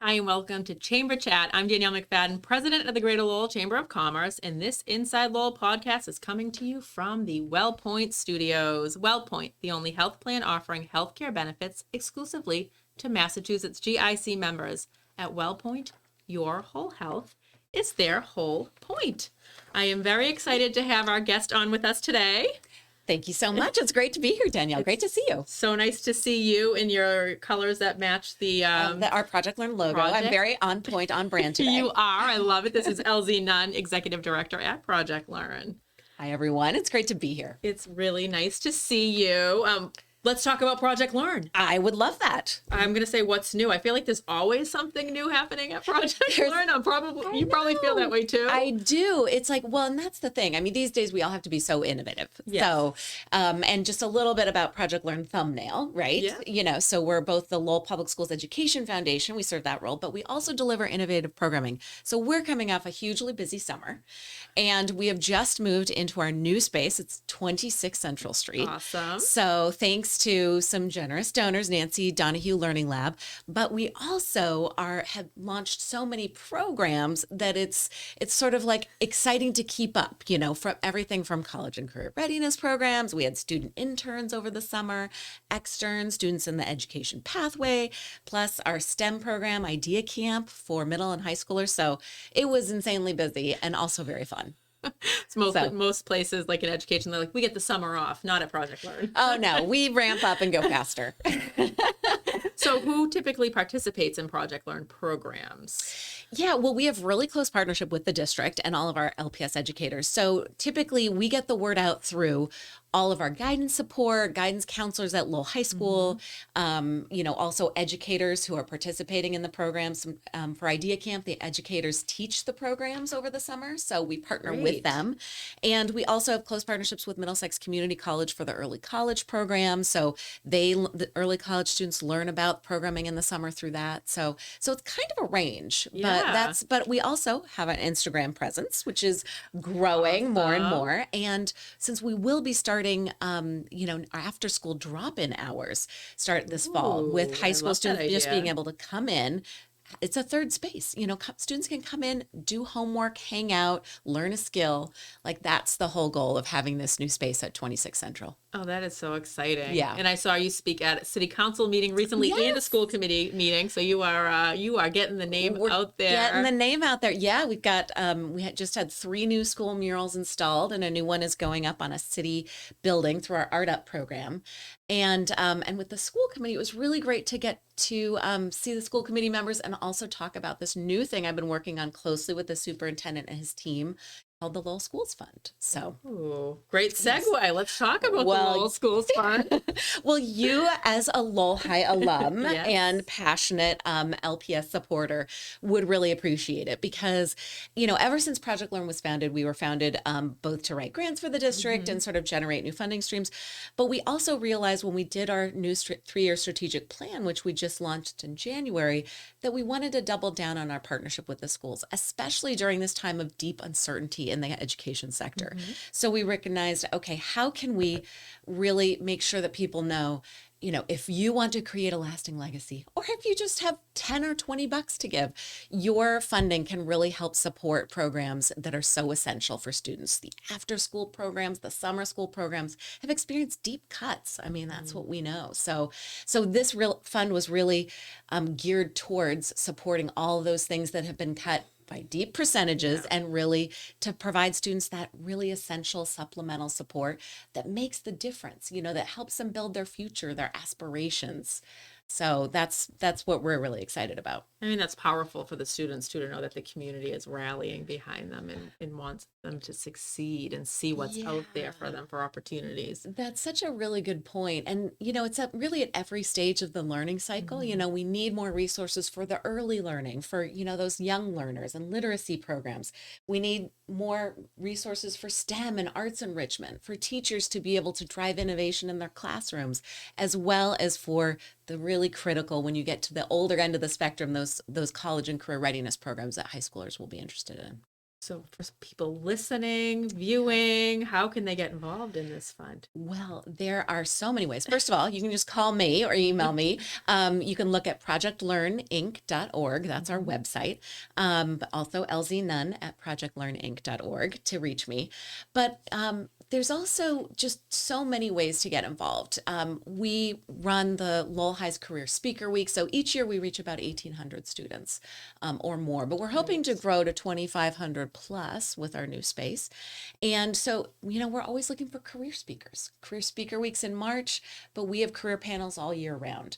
Hi, and welcome to Chamber Chat. I'm Danielle McFadden, president of the Greater Lowell Chamber of Commerce, and this Inside Lowell podcast is coming to you from the Wellpoint studios. Wellpoint, the only health plan offering healthcare benefits exclusively to Massachusetts GIC members. At Wellpoint, your whole health is their whole point. I am very excited to have our guest on with us today. Thank you so much. It's great to be here, Danielle. Great to see you. So nice to see you in your colors that match Our Project Learn logo. project. I'm very on point, on brand today. You are. I love it. This is LZ Nunn, Executive Director at Project Learn. Hi, everyone. It's great to be here. It's really nice to see you. Let's talk about Project Learn. I would love that. I'm going to say what's new. I feel like there's always something new happening at Project Learn. You probably feel that way too. I do. It's like, well, and that's the thing. I mean, these days we all have to be so innovative. Yes. So, and just a little bit about Project Learn thumbnail, right? Yeah. So we're both the Lowell Public Schools Education Foundation. We serve that role, but we also deliver innovative programming. So we're coming off a hugely busy summer, and we have just moved into our new space. It's 26 Central Street. Awesome. So thanks to some generous donors, Nancy Donahue Learning Lab, but we also have launched so many programs that it's sort of like exciting to keep up, from everything from college and career readiness programs. We had student interns over the summer, externs, students in the education pathway, plus our STEM program, Idea Camp for middle and high schoolers. So it was insanely busy and also very fun. It's most places, like in education, they're like, we get the summer off, not at Project Learn. Oh, no, we ramp up and go faster. So who typically participates in Project Learn programs? Yeah, well, we have really close partnership with the district and all of our LPS educators. So typically we get the word out through all of our guidance support, guidance counselors at Lowell High School, also educators who are participating in the programs. For Idea Camp, the educators teach the programs over the summer, so we partner with them. And we also have close partnerships with Middlesex Community College for the early college program. So the early college students learn about programming in the summer through that. So it's kind of a range, but we also have an Instagram presence, which is growing more and more. And since we will be starting, our after school drop-in hours start this fall with high school students just being able to come in. It's a third space. Students can come in, do homework, hang out, learn a skill. Like that's the whole goal of having this new space at 26 Central. Oh, that is so exciting. Yeah. And I saw you speak at a city council meeting recently and a school committee meeting. So you are getting the name out there. Getting the name out there. Yeah, we've got, just had 3 new school murals installed, and a new one is going up on a city building through our Art Up program. And with the school committee, it was really great to get to see the school committee members and also talk about this new thing I've been working on closely with the superintendent and his team called the Lowell Schools Fund. So, great segue. Let's talk about the Lowell Schools Fund. Well, you as a Lowell High alum Yes. and passionate LPS supporter would really appreciate it because, ever since Project Learn was founded, we were founded both to write grants for the district and sort of generate new funding streams. But we also realized when we did our new 3-year strategic plan, which we just launched in January, that we wanted to double down on our partnership with the schools, especially during this time of deep uncertainty in the education sector. So we recognized, okay, how can we really make sure that people know, if you want to create a lasting legacy, or if you just have 10 or 20 bucks to give, your funding can really help support programs that are so essential for students. The after school programs, the summer school programs have experienced deep cuts. I mean, that's what we know. So this real fund was really geared towards supporting all of those things that have been cut by deep percentages and really to provide students that really essential supplemental support that makes the difference, that helps them build their future, their aspirations. So that's what we're really excited about. I mean, that's powerful for the students too, to know that the community is rallying behind them and wants them to succeed and see what's out there for them for opportunities. That's such a really good point. And, it's really at every stage of the learning cycle. We need more resources for the early learning, for, those young learners and literacy programs. We need more resources for STEM and arts enrichment, for teachers to be able to drive innovation in their classrooms, as well as for the really critical, when you get to the older end of the spectrum, those college and career readiness programs that high schoolers will be interested in. So for people listening, viewing, how can they get involved in this fund? Well, there are so many ways. First of all, you can just call me or email me. You can look at projectlearninc.org. That's our website. But also Nunn at projectlearninc.org to reach me. But there's also just so many ways to get involved. We run the Lowell High's Career Speaker Week. So each year we reach about 1,800 students or more. But we're hoping to grow to 2,500 plus with our new space. And so, we're always looking for career speakers. Career Speaker Week's in March, but we have career panels all year round.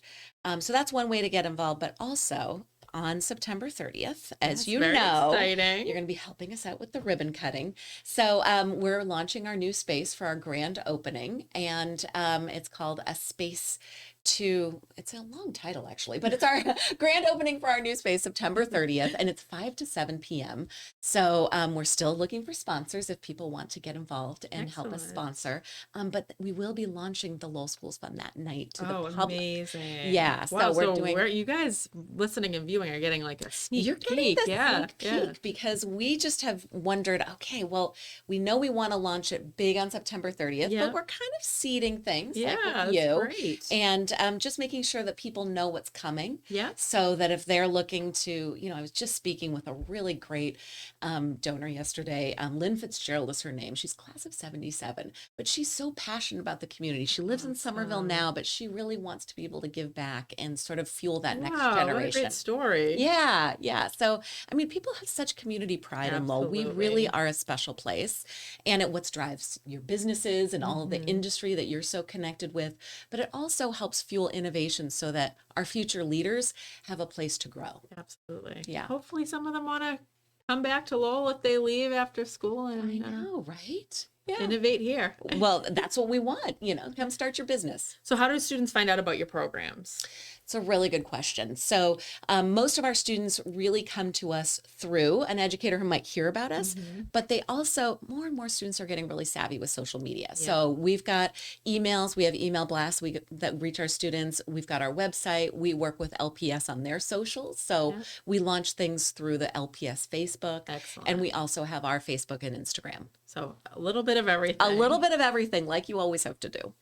So that's one way to get involved, but also on September 30th, as you very know, exciting. you're going to be helping us out with the ribbon cutting. So we're launching our new space for our grand opening, and it's called A Space to, it's a long title actually, but it's our grand opening for our new space, September 30th, and it's 5 to 7 p.m. So we're still looking for sponsors if people want to get involved and help us Excellent. sponsor. But we will be launching the Lowell Schools Fund that night to the Oh, public. amazing. Yeah, Wow, so we're doing. where you guys listening and viewing are getting like a sneak You're getting peek. the Yeah, sneak peek because we just have wondered, okay, well, we know we want to launch it big on September 30th, Yeah. but we're kind of seeding things Yeah, like that's with you. great. And just making sure that people know what's coming. Yeah. So that if they're looking to, I was just speaking with a really great donor yesterday. Lynn Fitzgerald is her name. She's class of 77, but she's so passionate about the community. She lives in Somerville now, but she really wants to be able to give back and sort of fuel that next Wow, what a generation. great story. Yeah, yeah. So, people have such community pride in Lowell. We Absolutely. really are a special place. And it what drives your businesses and all of the industry that you're so connected with. But it also helps fuel innovation so that our future leaders have a place to grow. Absolutely. Yeah. Hopefully some of them want to come back to Lowell if they leave after school I and know, right? Yeah. innovate here. Well, that's what we want, come start your business. So how do students find out about your programs? It's a really good question. So most of our students really come to us through an educator who might hear about us, but they also, more and more students are getting really savvy with social media. Yeah. So we've got emails, we have email blasts that reach our students. We've got our website. We work with LPS on their socials. So we launch things through the LPS Facebook. Excellent. And we also have our Facebook and Instagram. So a little bit of everything. A little bit of everything, like you always have to do.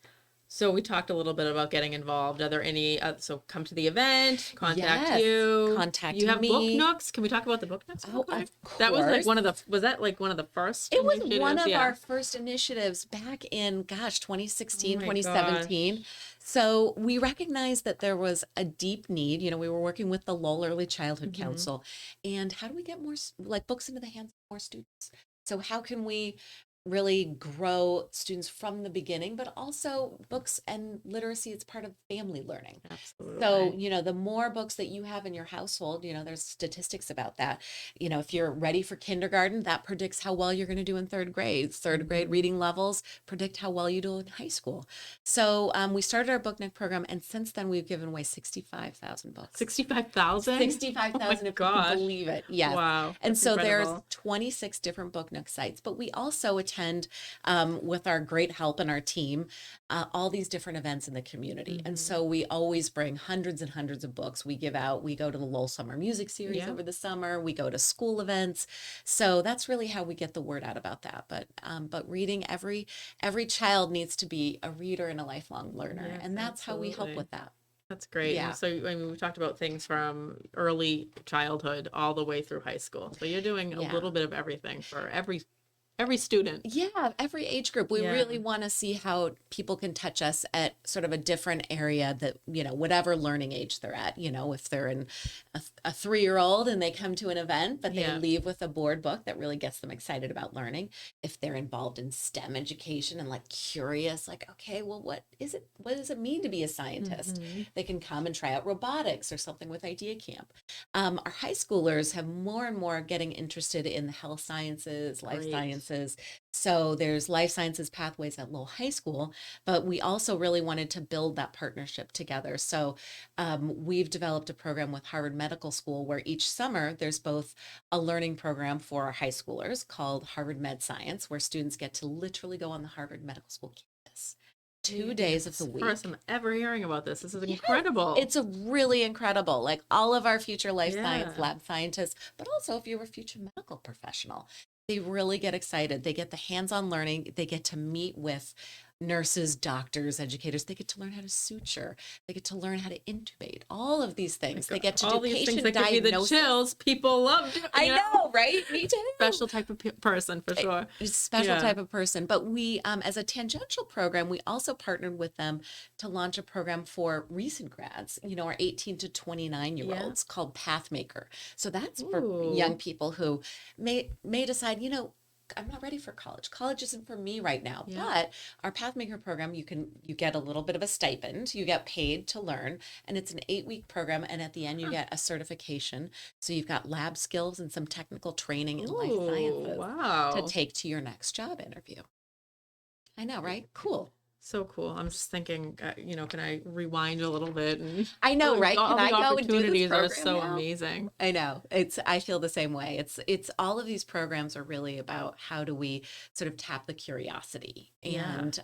So we talked a little bit about getting involved. Are there any, so come to the event, contact Yes, you. contact You have me. book nooks. Can we talk about the book nooks? Oh, real quick? of That was like course. was that like one of the first It was one initiatives? of Yeah. our first initiatives back in, 2016, Oh my 2017. So we recognized that there was a deep need. We were working with the Lowell Early Childhood Council. And how do we get more books into the hands of more students? So how can we really grow students from the beginning, but also books and literacy, it's part of family learning. Absolutely. So, the more books that you have in your household, there's statistics about that. If you're ready for kindergarten, that predicts how well you're going to do in third grade. Third grade reading levels predict how well you do in high school. So we started our book nook program, and since then we've given away 65,000 books. 65,000? 65,000 Oh my if you gosh. can believe it. Yes. Wow. And that's so incredible. there's 26 different book nook sites, but we also attend with our great help and our team all these different events in the community. And so we always bring hundreds and hundreds of books. We give out, we go to the Lowell Summer Music Series over the summer. We go to school events. So that's really how we get the word out about that. But reading, every child needs to be a reader and a lifelong learner. Yeah, and that's how we help absolutely. with that. That's great. Yeah. And so, we talked about things from early childhood all the way through high school. So you're doing a Yeah. little bit of everything for every student. Yeah, every age group. We Yeah. really want to see how people can touch us at sort of a different area that, whatever learning age they're at. If they're in a 3-year-old and they come to an event, but they Yeah. leave with a board book that really gets them excited about learning. If they're involved in STEM education and curious, okay, well, what does it mean to be a scientist? They can come and try out robotics or something with Idea Camp. Our high schoolers have more and more getting interested in the health sciences, life Great. sciences. So there's life sciences pathways at Lowell High School, but we also really wanted to build that partnership together. So we've developed a program with Harvard Medical School where each summer there's both a learning program for our high schoolers called Harvard Med Science, where students get to literally go on the Harvard Medical School campus 2 days of the week. First I'm ever hearing about this. This is Yes, incredible. It's a really incredible, all of our future life Yeah. science lab scientists, but also if you're a future medical professional, They really get excited. They get the hands-on learning. They get to meet with nurses, doctors, educators. They get to learn how to suture. They get to learn how to intubate. All of these things. They get to all do these things patient that give you the diagnosis. chills. People love doing. I know, right? Me too. Special type of person for sure. Special type of person. But we, as a tangential program, we also partnered with them to launch a program for recent grads, our 18 to 29-year-olds called Pathmaker. So that's for young people who may decide, I'm not ready for college. College isn't for me right now. Yeah. But our Pathmaker program, you get a little bit of a stipend. You get paid to learn, and it's an 8-week program. And at the end, you get a certification. So you've got lab skills and some technical training in life sciences to take to your next job interview. I know, right? Cool. So cool. I'm just thinking, can I rewind a little bit? And I know, right? All Can the I go and do this opportunities are program so now? amazing. I know. I feel the same way. It's all of these programs are really about how do we sort of tap the curiosity and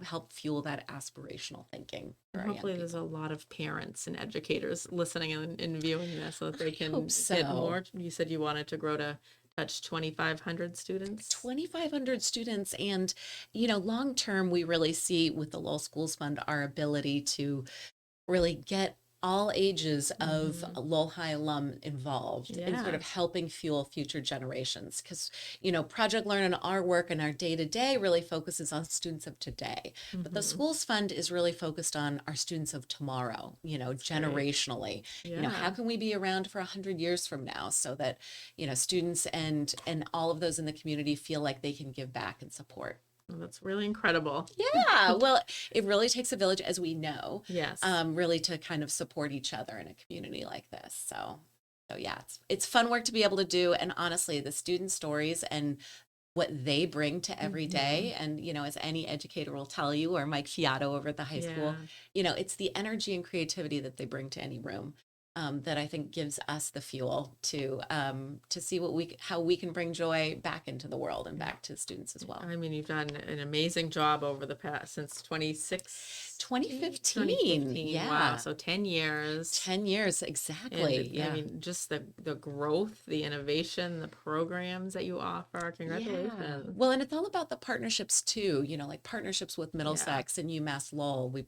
help fuel that aspirational thinking. For Hopefully there's a lot of parents and educators listening and viewing this so that they can get more. You said you wanted to grow to touch 2,500 students. 2,500 students. And, long term, we really see with the Lowell Schools Fund our ability to really get all ages of Lowell High alum involved in sort of helping fuel future generations. Because, Project Learn and our work and our day-to-day really focuses on students of today. But the Schools Fund is really focused on our students of tomorrow, generationally. How can we be around for 100 years from now so that, students and all of those in the community feel like they can give back and support. Well, that's really incredible. Yeah. Well, it really takes a village, as we know. Yes. Really to kind of support each other in a community like this. So yeah, it's fun work to be able to do. And honestly, the student stories and what they bring to every day. And, as any educator will tell you, or Mike Fiato over at the high school, it's the energy and creativity that they bring to any room. That I think gives us the fuel to see how we can bring joy back into the world and back to students as well. I mean, you've done an amazing job over the past since 2015. Yeah. Wow. So 10 years. 10 years. Exactly. And, I mean, just the growth, the innovation, the programs that you offer. Congratulations. Yeah. Well, and it's all about the partnerships too, like partnerships with Middlesex and UMass Lowell. We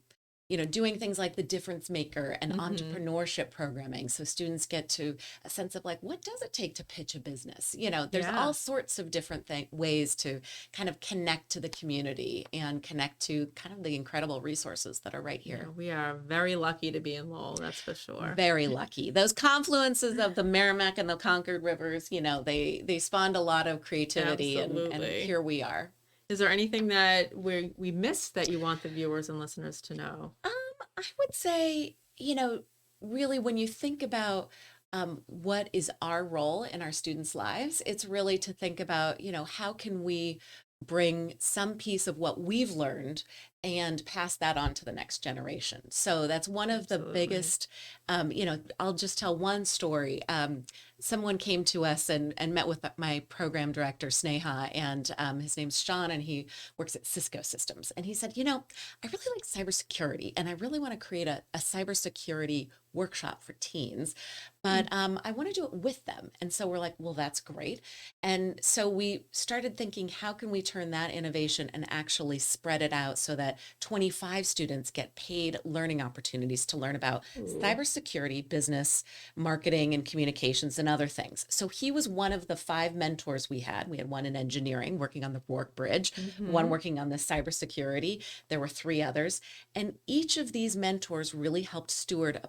doing things like the Difference Maker and entrepreneurship programming. So students get to a sense of like, what does it take to pitch a business? There's all sorts of different ways to kind of connect to the community and connect to kind of the incredible resources that are right here. We are very lucky to be in Lowell, that's for sure. Very lucky. Those confluences of the Merrimack and the Concord rivers, they spawned a lot of creativity and here we are. Is there anything that we missed that you want the viewers and listeners to know? I would say, really when you think about what is our role in our students' lives, it's really to think about, how can we bring some piece of what we've learned and pass that on to the next generation. So that's one of the biggest, I'll just tell one story. Someone came to us and met with my program director, Sneha, and his name's Sean, and he works at Cisco Systems. And he said, I really like cybersecurity, and I really want to create a cybersecurity workshop for teens, but I want to do it with them. And so we're like, well, that's great. And so we started thinking, how can we turn that innovation and actually spread it out so that 25 students get paid learning opportunities to learn about cybersecurity, business, marketing, and communications, and other things. So he was one of the 5 mentors we had. We had one in engineering working on the Warwick Bridge, one working on the cybersecurity. There were 3 others. And each of these mentors really helped steward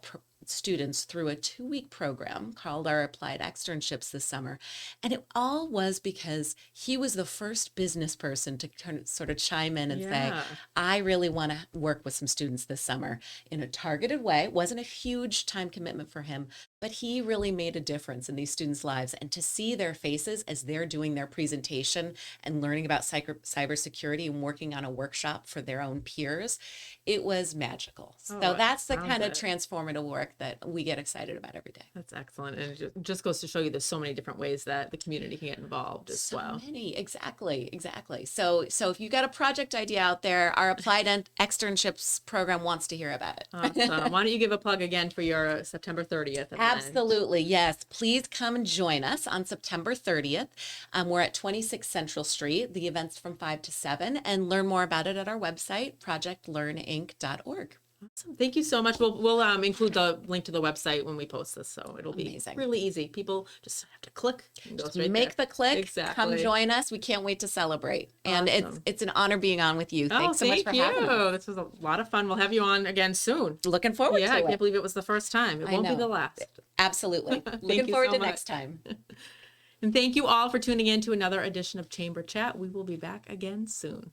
students through a 2-week program called our Applied Externships this summer. And it all was because he was the first business person to sort of chime in and say, I really want to work with some students this summer in a targeted way. It wasn't a huge time commitment for him, but he really made a difference in these students' lives. And to see their faces as they're doing their presentation and learning about cybersecurity and working on a workshop for their own peers, it was magical. So that's the kind of transformative work that we get excited about every day. That's excellent. And it just goes to show you there's so many different ways that the community can get involved as well. So many, exactly. So if you got a project idea out there, our Applied Externships program wants to hear about it. Awesome. Why don't you give a plug again for your September 30th? Absolutely. Yes. Please come and join us on September 30th. We're at 26 Central Street. The event's from 5 to 7, and learn more about it at our website, projectlearninc.org. Awesome. Thank you so much. We'll include the link to the website when we post this, so it'll be Amazing. really easy. People just have to click and go straight Make there. the click. Exactly. Come join us. We can't wait to celebrate. And Awesome. it's an honor being on with you. Thanks so much for having me. This was a lot of fun. We'll have you on again soon. Looking forward Yeah, to I it. can't believe it was the first time. It won't be know. the last. Absolutely. Thank Looking you forward so to much. next time. And thank you all for tuning in to another edition of Chamber Chat. We will be back again soon.